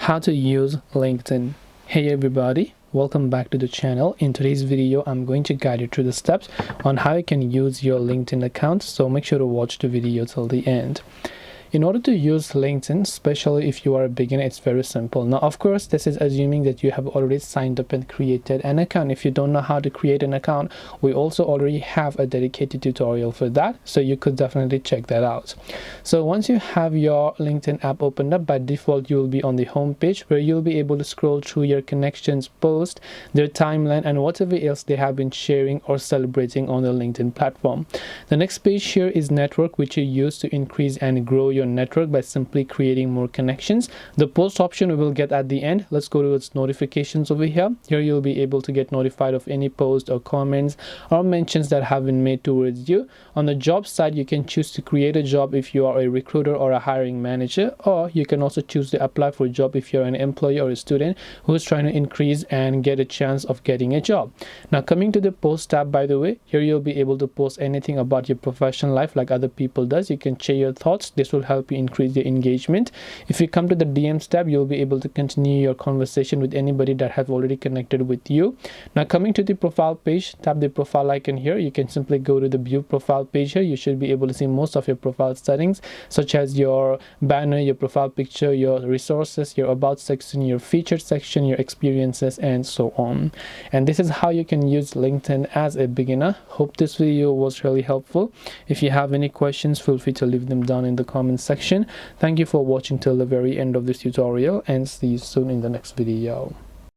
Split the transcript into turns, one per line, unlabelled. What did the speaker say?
How to use LinkedIn. Hey everybody, welcome back to the channel. In today's video I'm going to guide you through the steps on how you can use your LinkedIn account, so make sure to watch the video till the end. In order to use LinkedIn, especially if you are a beginner, it's very simple. Now, of course, this is assuming that you have already signed up and created an account. If you don't know how to create an account, we also already have a dedicated tutorial for that, so you could definitely check that out. So once you have your LinkedIn app opened up, by default, you will be on the home page where you'll be able to scroll through your connections, post, their timeline, and whatever else they have been sharing or celebrating on the LinkedIn platform. The next page here is network, which you use to increase and grow your network by simply creating more connections. The post option we will get at the end. Let's go to its notifications over here. Here you'll be able to get notified of any post or comments or mentions that have been made towards you. On the job side, you can choose to create a job if you are a recruiter or a hiring manager, or you can also choose to apply for a job if you're an employee or a student who is trying to increase and get a chance of getting a job. Now, coming to the post tab, by the way, here you'll be able to post anything about your professional life like other people does. You can share your thoughts. This will help you increase your engagement. If you come to the DMs tab, you'll be able to continue your conversation with anybody that have already connected with you. Now, coming to the profile page, tap the profile icon here. You can simply go to the view profile page here. You should be able to see most of your profile settings, such as your banner, your profile picture, your resources, your about section, your featured section, your experiences, and so on. And this is how you can use LinkedIn as a beginner. Hope this video was really helpful. If you have any questions, feel free to leave them down in the comment section. Thank you for watching till the very end of this tutorial, and see you soon in the next video.